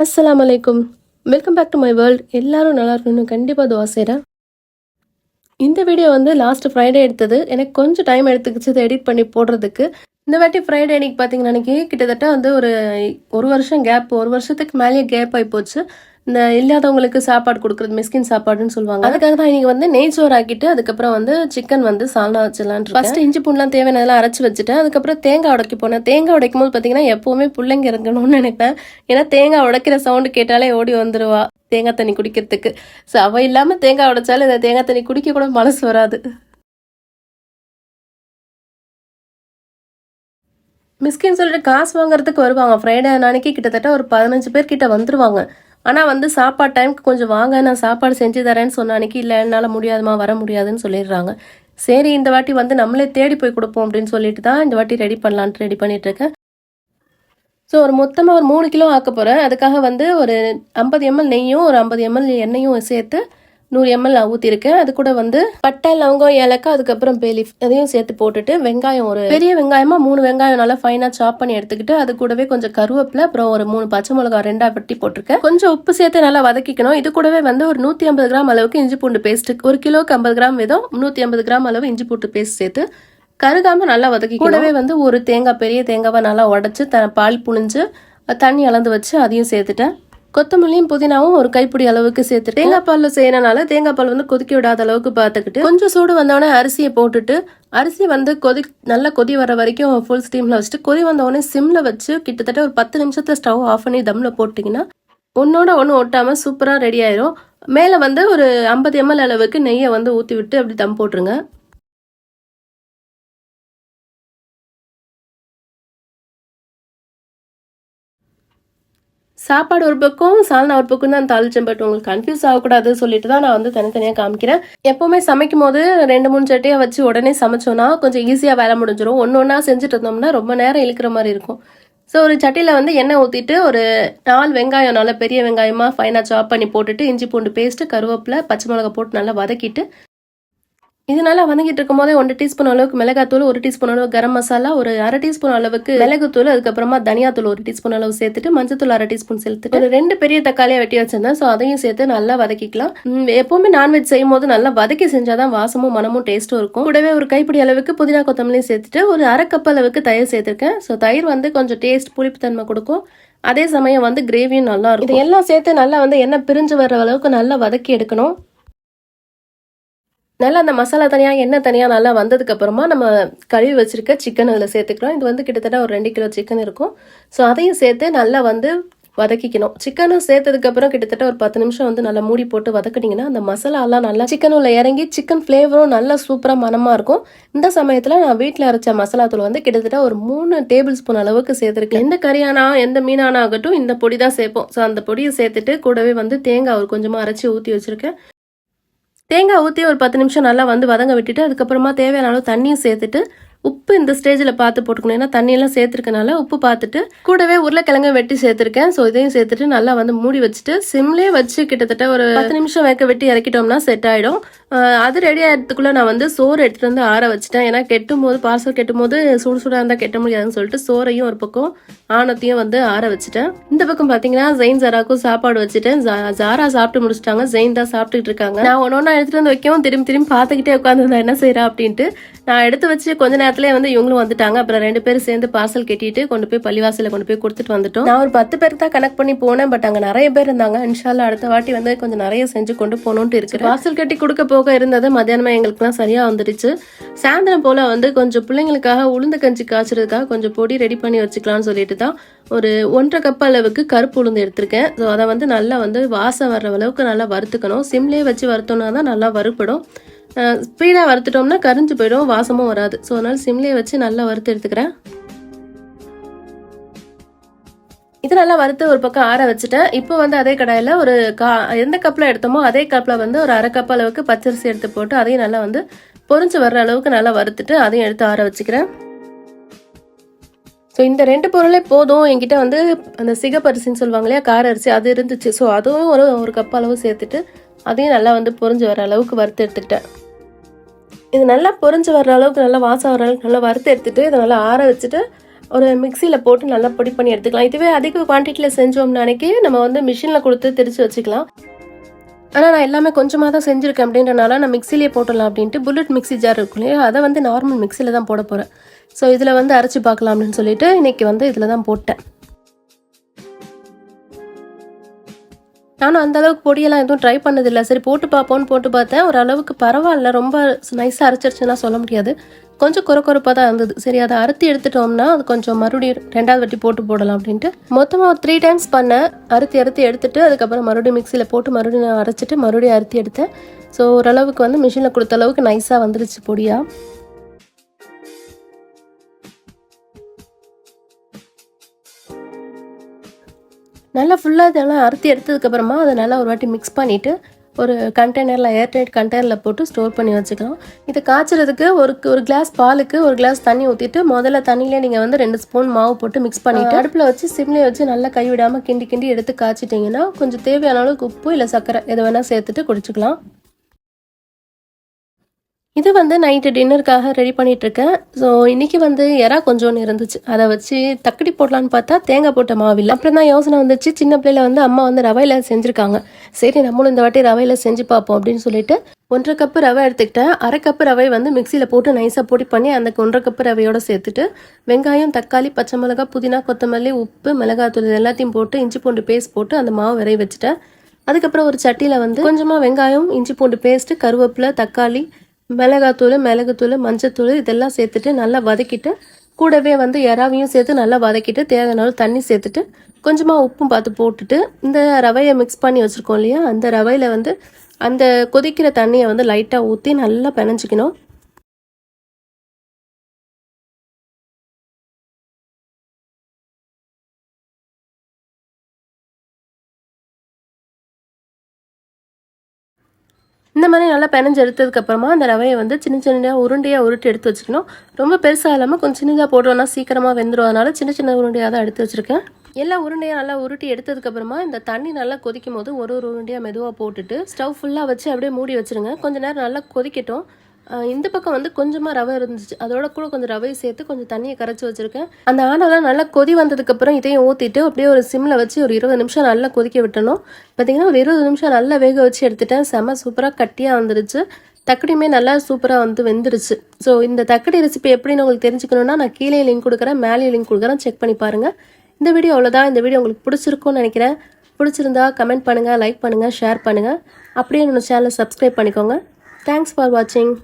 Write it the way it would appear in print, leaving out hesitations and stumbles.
அஸ்ஸலாமு அலைக்கும். Welcome back to my world. எல்லாரும் நல்லா இருக்கணும்னு கண்டிப்பாக துவா செய்கிறேன். இந்த வீடியோ வந்து லாஸ்ட் ஃப்ரைடே எடுத்தது. எனக்கு கொஞ்சம் டைம் எடுத்துக்கிச்சு இதை எடிட் பண்ணி போடுறதுக்கு. இந்த வாட்டி ஃப்ரைடே அன்னைக்கு பார்த்தீங்கன்னா அன்றைக்கி கிட்டத்தட்ட வந்து ஒரு வருஷம் கேப், ஒரு வருஷத்துக்கு மேலேயே கேப் ஆகி போச்சு. இந்த இல்லாதவங்களுக்கு சாப்பாடு கொடுக்குறது, மிஸ்கின் சாப்பாடுன்னு சொல்லுவாங்க. அதுக்காக தான் இன்னைக்கு வந்து நெய் சோறு ஆக்கிட்டு அதுக்கப்புறம் வந்து சிக்கன் வந்து சால்னா வச்சிடலான். ஃபர்ஸ்ட் இஞ்சி பூண்டுலாம் தேவையானதெல்லாம் அரைச்சி வச்சுட்டேன். அதுக்கப்புறம் தேங்காய் உடைக்க போனேன். தேங்காய் உடைக்கும் போது பார்த்தீங்கன்னா எப்போவுமே பிள்ளைங்க இறங்கணும்னு நினைப்பேன். ஏன்னா தேங்காய் உடைக்கிற சவுண்டு கேட்டாலே ஓடி வந்துடுவா தேங்காய் தண்ணி குடிக்கிறதுக்கு. ஸோ அவள் இல்லாமல் தேங்காய் உடைச்சாலும் இந்த தேங்காய் தண்ணி குடிக்க கூட மனசு வராது. மிஸ்கின்னு சொல்லிட்டு காசு வாங்குறதுக்கு வருவாங்க. ஃப்ரைடே அன்னைக்கு கிட்டத்தட்ட ஒரு 15 பேர் கிட்ட வந்துருவாங்க. ஆனால் வந்து சாப்பாடு டைமுக்கு கொஞ்சம் வாங்க, நான் சாப்பாடு செஞ்சு தரேன்னு சொன்ன அன்னைக்கு இல்லை என்னால் முடியாதுமா, வர முடியாதுன்னு சொல்லிடுறாங்க. சரி இந்த வாட்டி வந்து நம்மளே தேடி போய் கொடுப்போம் அப்படின்னு சொல்லிட்டு தான் இந்த வாட்டி ரெடி பண்ணலான்ட்டு ரெடி பண்ணிட்டு இருக்கேன். ஸோ மொத்தமாக ஒரு 3 கிலோ ஆக்க போகிறேன். அதுக்காக வந்து ஒரு 50 ml நெய்யும் ஒரு 50 ml எண்ணெயும் சேர்த்து 100 ml ஊற்றிருக்கேன். அது கூட வந்து பட்டை, லவங்கம், ஏலக்காய், அதுக்கப்புறம் பேலீஃப் அதையும் சேர்த்து போட்டுட்டு வெங்காயம், ஒரு பெரிய வெங்காயமாக 3 வெங்காயம் நல்லா ஃபைனாக சாப் பண்ணி எடுத்துக்கிட்டு அது கூடவே கொஞ்சம் கருவேப்பிலை, அப்புறம் ஒரு 3 பச்சை மிளகா 2ஆ வெட்டி போட்டிருக்கேன். கொஞ்சம் உப்பு சேர்த்து நல்லா வதக்கிக்கணும். இது கூடவே வந்து ஒரு 150 கிராம் அளவுக்கு இஞ்சி பூண்டு பேஸ்ட், ஒரு கிலோக்கு 50 கிராம் வீதம் 150 கிராம் அளவு இஞ்சி பூண்டு பேஸ்ட் சேர்த்து கருகாம நல்லா வதக்கி, கூடவே வந்து ஒரு தேங்காய், பெரிய தேங்காவை நல்லா உடச்சி பால் புழிஞ்சு தண்ணி அளந்து வச்சு அதையும் சேர்த்துட்டேன். கொத்தமல்லியும் புதினாவும் ஒரு கைப்பிடி அளவுக்கு சேர்த்துட்டு தேங்காய் பாலில் செய்யறனால தேங்காய் பால் வந்து கொதிக்க விடாத அளவுக்கு பார்த்துக்கிட்டு கொஞ்சம் சூடு வந்தோடனே அரிசியை போட்டுட்டு அரிசி வந்து நல்லா கொதி வர வரைக்கும் ஃபுல் ஸ்டீமில் வச்சுட்டு கொதி வந்தோடனே சிம்மில் வச்சு கிட்டத்தட்ட ஒரு 10 நிமிஷத்தில் ஸ்டவ் ஆஃப் பண்ணி தம்மில் போட்டிங்கன்னா ஒன்னோட ஒன்று ஒட்டாமல் சூப்பராக ரெடி ஆயிரும். மேலே வந்து ஒரு 50 ml அளவுக்கு நெய்யை வந்து ஊற்றி விட்டு அப்படி தம் போட்டுருங்க. சாப்பாடு ஒரு பக்கம், சால்னா ஒரு பக்கம் தான் தாளிச்சேன். பட் உங்களுக்கு கன்ஃபியூஸ் ஆகக்கூடாது சொல்லிட்டு தான் நான் வந்து தனித்தனியாக காமிக்கிறேன். எப்போவுமே சமைக்கும் போது 2-3 சட்டியாக வச்சு உடனே சமைச்சோன்னா கொஞ்சம் ஈஸியாக வேலை முடிஞ்சிடும். ஒன்றா செஞ்சுட்டு இருந்தோம்னா ரொம்ப நேரம் இழுக்கிற மாதிரி இருக்கும். ஸோ ஒரு சட்டியில் வந்து எண்ணெய் ஊற்றிட்டு ஒரு 4 வெங்காயம், நல்லா பெரிய வெங்காயமாக ஃபைனாக சாப் பண்ணி போட்டுட்டு இஞ்சி பூண்டு பேஸ்ட்டு, கருவேப்பிலை, பச்சை மிளகா போட்டு நல்லா வதக்கிட்டு இது நல்லா வதங்கிட்டு இருக்கும் போதே 1 டீஸ்பூன் அளவுக்கு மிளகாத்தூள், 1 டீஸ்பூன் அளவு கரம் மசாலா, ஒரு 1/2 டீஸ்பூன் அளவுக்கு மிளகுத்தூள், அதுக்கப்புறமா தனியாத்தூள் 1 டீஸ்பூன் அளவு சேர்த்துட்டு மஞ்சத்தூள் 1/2 டீஸ்பூன் சேர்த்துட்டு ஒரு 2 பெரிய தக்காளியை வெட்டி வச்சிருந்தேன். ஸோ அதையும் சேர்த்து நல்லா வதக்கிக்கலாம். எப்பவுமே நான்வெஜ் செய்யும் போது நல்லா வதக்கி செஞ்சாதான் வாசமும் மனமும் டேஸ்ட்டும் இருக்கும். கூடவே ஒரு கைப்பிடி அளவுக்கு புதினா கொத்தமல்லியும் சேர்த்துட்டு ஒரு 1/2 கப் அளவுக்கு தயிர் சேர்த்திருக்கேன். ஸோ தயிர் வந்து கொஞ்சம் டேஸ்ட் புளிப்பு தன்மை கொடுக்கும். அதே சமயம் வந்து கிரேவியும் நல்லா இருக்கும். இதெல்லாம் சேர்த்து நல்லா வந்து எண்ணெய் பிரிஞ்சு வர்ற அளவுக்கு நல்லா வதக்கி எடுக்கணும். நல்லா அந்த மசாலா தனியாக, எண்ணெய் தனியாக நல்லா வந்ததுக்கப்புறமா நம்ம கழுவி வச்சுருக்க சிக்கன் அதில் சேர்த்துக்கிறோம். இது வந்து கிட்டத்தட்ட ஒரு 2 கிலோ சிக்கன் இருக்கும். ஸோ அதையும் சேர்த்து நல்லா வந்து வதக்கிக்கணும். சிக்கனும் சேர்த்ததுக்கப்புறம் கிட்டத்தட்ட ஒரு 10 நிமிஷம் வந்து நல்லா மூடி போட்டு வதக்கிட்டிங்கன்னா அந்த மசாலாலாம் நல்லா சிக்கனுள்ள இறங்கி சிக்கன் ஃப்ளேவரும் நல்லா சூப்பராக மனமாக இருக்கும். இந்த சமயத்தில் நான் வீட்டில் அரைச்ச மசாலா தூள் வந்து கிட்டத்தட்ட ஒரு 3 டேபிள் ஸ்பூன் அளவுக்கு சேர்த்துருக்கேன். எந்த கறியானா எந்த மீனானா ஆகட்டும் இந்த பொடி தான் சேர்ப்போம். ஸோ அந்த பொடியை சேர்த்துட்டு கூடவே வந்து தேங்காய் ஒரு கொஞ்சமாக அரைச்சி ஊற்றி வச்சுருக்கேன். தேங்காய் ஊற்றி ஒரு 10 நிமிஷம் நல்லா வந்து வதங்க விட்டுட்டு அதுக்கப்புறமா தேவையான அளவு தண்ணியும் சேர்த்துட்டு உப்பு இந்த ஸ்டேஜில் பார்த்து போட்டுக்கணும். ஏன்னா தண்ணியெல்லாம் சேர்த்துருக்கனால உப்பு பார்த்துட்டு கூடவே உருளைக்கிழங்கு வெட்டி சேர்த்துருக்கேன். ஸோ இதையும் சேர்த்துட்டு நல்லா வந்து மூடி வச்சுட்டு சிம்லேயே வச்சு கிட்டத்தட்ட ஒரு 10 நிமிஷம் வெட்டி இறக்கிட்டோம்னா செட் ஆகிடும். அது ரெடி ஆகிறதுக்குள்ளே நான் வந்து சோறு எடுத்துகிட்டு வந்து ஆற வச்சுட்டேன். ஏன்னா கெட்டும் போது பார்சல் கெட்டும் போது சூடாக இருந்தால் கெட்ட முடியாதுன்னு சொல்லிட்டு சோறையும் ஒரு பக்கம் ஆணத்தையும் வந்து ஆற வச்சுட்டேன். இந்த பக்கம் பார்த்தீங்கன்னா ஜெயின் ஜாராக்கும் சாப்பாடு வச்சுட்டேன். ஜாரா சாப்பிட்டு முடிச்சிட்டாங்க, ஜெயின் தான் சாப்பிட்டுட்டு இருக்காங்க. நான் ஒன்றா எடுத்துகிட்டு வந்து வைக்கவும் திரும்பி பார்த்துக்கிட்டே உட்காந்துருந்தேன் என்ன செய்கிறா அப்படின்ட்டு. நான் எடுத்து வச்சு கொஞ்ச நேரத்துலேயே வந்து இவங்களும் வந்துட்டாங்க. அப்புறம் 2 பேரும் சேர்ந்து பார்சல் கட்டிட்டு கொண்டு போய் பள்ளிவாசலில் கொண்டு போய் கொடுத்துட்டு வந்துட்டோம். நான் ஒரு 10 பேருக்கு தான் கனெக்ட் பண்ணி போனேன். பட் அங்கே நிறைய பேர் இருந்தாங்க. இன்ஷால்லா அடுத்த வாட்டி வந்து கொஞ்சம் நிறைய செஞ்சு கொண்டு போகணுன்ட்டு இருக்கு. பார்சல் கட்டி கொடுக்க போக இருந்தது மத்தியானமே எங்களுக்குலாம் சரியாக வந்துடுச்சு. சாயந்தரம் போல் வந்து கொஞ்சம் பிள்ளைங்களுக்காக உளுந்து கஞ்சி காய்ச்சறதுக்காக கொஞ்சம் பொடி ரெடி பண்ணி வச்சுக்கலாம்னு சொல்லிட்டு தான் ஒரு 1.5 கப் அளவுக்கு கருப்பு உளுந்து எடுத்திருக்கேன். ஸோ அதை வந்து நல்லா வந்து வாசம் வர்ற அளவுக்கு நல்லா வறுத்துக்கணும். சிம்லேயே வச்சு வறுத்தோம்னா தான் நல்லா வறுப்படும். ஸ்பீடாக வறுத்துட்டோம்னா கரிஞ்சு போயிடும், வாசமும் வராது. ஸோ அதனால் சிம்லேயே வச்சு நல்லா வறுத்து எடுத்துக்கிறேன். இது நல்லா வறுத்து ஒரு பக்கம் ஆற வச்சுட்டேன். இப்போ வந்து அதே கடாயில் ஒரு எந்த கப்பில் எடுத்தோமோ அதே கப்பில் வந்து ஒரு 1/2 கப் அளவுக்கு பச்சரிசி எடுத்து போட்டு அதையும் நல்லா வந்து பொரிஞ்சு வர்ற அளவுக்கு நல்லா வறுத்துட்டு அதையும் எடுத்து ஆற வச்சுக்கிறேன். ஸோ இந்த 2 பொருளே போதும். என்கிட்ட வந்து அந்த சிகப்பரிசின்னு சொல்லுவாங்க இல்லையா, கார அரிசி, அது இருந்துச்சு. ஸோ அதுவும் ஒரு கப் அளவு சேர்த்துட்டு அதையும் நல்லா வந்து பொரிஞ்சு வர அளவுக்கு வறுத்து எடுத்துக்கிட்டேன். இது நல்லா பொரிஞ்சு வர்ற அளவுக்கு நல்லா வாசம் வர அளவுக்கு நல்லா வறுத்து எடுத்துட்டு இதை நல்லா ஆற வச்சுட்டு ஒரு மிக்சியில் போட்டு நல்லா பொடி பண்ணி எடுத்துக்கலாம். இதுவே அதிக குவான்டிட்டியில் செஞ்சோம்னு அன்றைக்கி நம்ம வந்து மிஷினில் கொடுத்து திரித்து வச்சுக்கலாம். ஆனால் நான் எல்லாமே கொஞ்சமாக தான் செஞ்சுருக்கேன் அப்படின்றனால நான் மிக்சிலே போட்டுடலாம் அப்படின்ட்டு புல்லட் மிக்சி ஜார் இருக்கும் இல்லையா, அதை வந்து நார்மல் மிக்சியில் தான் போட போகிறேன். ஸோ இதில் வந்து அரைச்சி பார்க்கலாம் அப்படின்னு சொல்லிட்டு இன்றைக்கி வந்து இதில் தான் போட்டேன். நானும் அந்தளவுக்கு பொடியெல்லாம் எதுவும் ட்ரை பண்ணதில்லை. சரி போட்டு பார்ப்போன்னு போட்டு பார்த்தேன். ஓரளவுக்கு பரவாயில்ல, ரொம்ப நைஸாக அரைச்சிருச்சுன்னா சொல்ல முடியாது, கொஞ்சம் கொரப்பாக தான் இருந்தது. சரி அதை அறுத்தி எடுத்துட்டோம்னா அது கொஞ்சம் மறுபடியும் 2வது வாட்டி போடலாம் அப்படின்ட்டு மொத்தமாக ஒரு 3 டைம்ஸ் பண்ணேன். அறுத்தி எடுத்துட்டு அதுக்கப்புறம் மறுபடியும் மிக்சியில் போட்டு மறுபடியும் அரைச்சிட்டு மறுபடியும் அறுத்தி எடுத்தேன். ஸோ ஓரளவுக்கு வந்து மிஷினில் கொடுத்த அளவுக்கு நைஸாக வந்துருச்சு பொடியாக. நல்லா ஃபுல்லாக இதெல்லாம் அறுத்தி எடுத்ததுக்கப்புறமா அதை நல்லா ஒரு வாட்டி மிக்ஸ் பண்ணிவிட்டு ஒரு கண்டெய்னரில் ஏர்டைட் கண்டெய்னரில் போட்டு ஸ்டோர் பண்ணி வச்சுக்கலாம். இது காய்ச்சறதுக்கு ஒரு கிளாஸ் பாலுக்கு 1 கிளாஸ் தண்ணி ஊற்றிட்டு முதல்ல தண்ணியிலே நீங்கள் வந்து 2 ஸ்பூன் மாவு போட்டு மிக்ஸ் பண்ணிவிட்டு அடுப்பில் வச்சு சிம்லேயே வச்சு நல்லா கைவிடாமல் கிண்டி எடுத்து காய்ச்சிட்டிங்கன்னா கொஞ்சம் தேவையான அளவுக்கு உப்பு இல்லை சர்க்கரை எதை வேணால் சேர்த்துட்டு குடிச்சிக்கலாம். இது வந்து நைட்டு டின்னருக்காக ரெடி பண்ணிகிட்ருக்கேன். ஸோ இன்றைக்கி வந்து எறா கொஞ்சோன்னு இருந்துச்சு, அதை வச்சு தக்கடி போடலான்னு பார்த்தா தேங்காய் போட்ட மாவில்லை. அப்புறம் தான் யோசனை வந்துச்சு, சின்ன பிள்ளையில வந்து அம்மா வந்து ரவையில் செஞ்சுருக்காங்க, சரி நம்மளும் இந்த வாட்டி ரவையில் செஞ்சு பார்ப்போம் அப்படின்னு சொல்லிட்டு 1.5 கப்பு ரவை எடுத்துக்கிட்டேன். 1/2 கப்பு ரவை வந்து மிக்சியில் போட்டு நைஸாக பொடி பண்ணி அந்த 1.5 கப்பு ரவையோடு சேர்த்துட்டு வெங்காயம், தக்காளி, பச்சை மிளகாய், புதினா, கொத்தமல்லி, உப்பு, மிளகாத்தூள் எல்லாத்தையும் போட்டு இஞ்சி பூண்டு பேஸ்ட் போட்டு அந்த மாவு விரைய வச்சுட்டேன். அதுக்கப்புறம் ஒரு சட்டியில் வந்து கொஞ்சமாக வெங்காயம், இஞ்சி பூண்டு பேஸ்ட்டு, கருவேப்பிலை, தக்காளி, மிளகுத்தூள், மஞ்சத்தூள் இதெல்லாம் சேர்த்துட்டு நல்லா வதக்கிட்டு கூடவே வந்து எறாவையும் சேர்த்து நல்லா வதக்கிட்டு தேவையான தண்ணி சேர்த்துட்டு கொஞ்சமாக உப்பும் பார்த்து போட்டுட்டு இந்த ரவையை மிக்ஸ் பண்ணி வச்சுருக்கோம் இல்லையா, அந்த ரவையில் வந்து அந்த கொதிக்கிற தண்ணியை வந்து லைட்டாக ஊற்றி நல்லா பிணைஞ்சிக்கணும். இந்த மாதிரி நல்லா பிணைஞ்சு எடுத்ததுக்கப்புறமா அந்த ரவையை வந்து சின்ன உருண்டையாக உருட்டி எடுத்து வச்சுக்கணும். ரொம்ப பெருசாக இல்லாமல் கொஞ்சம் சின்னதாக போட்டோன்னா சீக்கிரமாக வெந்துடும், அதனால சின்ன உருண்டையாக தான் எடுத்து வச்சுருக்கேன். எல்லா உருண்டையாக நல்லா உருட்டி எடுத்ததுக்கப்புறமா இந்த தண்ணி நல்லா கொதிக்கும் போது ஒரு உருண்டையாக மெதுவாக போட்டுட்டு ஸ்டவ் ஃபுல்லாக வச்சு அப்படியே மூடி வச்சுருங்க. கொஞ்சம் நேரம் நல்லா கொதிக்கட்டும். இந்த பக்கம் வந்து கொஞ்சமாக ரவை இருந்துச்சு, அதோட கூட கொஞ்சம் ரவையை சேர்த்து கொஞ்சம் தண்ணியை கரைச்சி வச்சுருக்கேன். அந்த ஆனெல்லாம் நல்லா கொதி வந்ததுக்கப்புறம் இதையும் ஊற்றிட்டு அப்படியே ஒரு சிம்மில் வச்சு ஒரு 20 நிமிஷம் நல்லா கொதிக்க விட்டணும். பார்த்திங்கன்னா ஒரு 20 நிமிஷம் நல்லா வேக வச்சு எடுத்துட்டேன். செம சூப்பராக கட்டியாக வந்துருச்சு. தக்கடியுமே நல்லா சூப்பராக வந்து வெந்துருச்சு. ஸோ இந்த தக்கடி ரெசிபி எப்படின்னு உங்களுக்கு தெரிஞ்சுக்கணுன்னா நான் கீழே லிங்க் கொடுக்குறேன், மேலே லிங்க் கொடுக்குறேன், செக் பண்ணி பாருங்கள். இந்த வீடியோ அவ்வளோதான். இந்த வீடியோ உங்களுக்கு பிடிச்சிருக்கும்னு நினைக்கிறேன். பிடிச்சிருந்தா கமெண்ட் பண்ணுங்கள், லைக் பண்ணுங்கள், ஷேர் பண்ணுங்கள். அப்படியே என்னோட சேனலை சப்ஸ்கிரைப் பண்ணிக்கோங்க. தேங்க்ஸ் ஃபார் வாட்சிங்.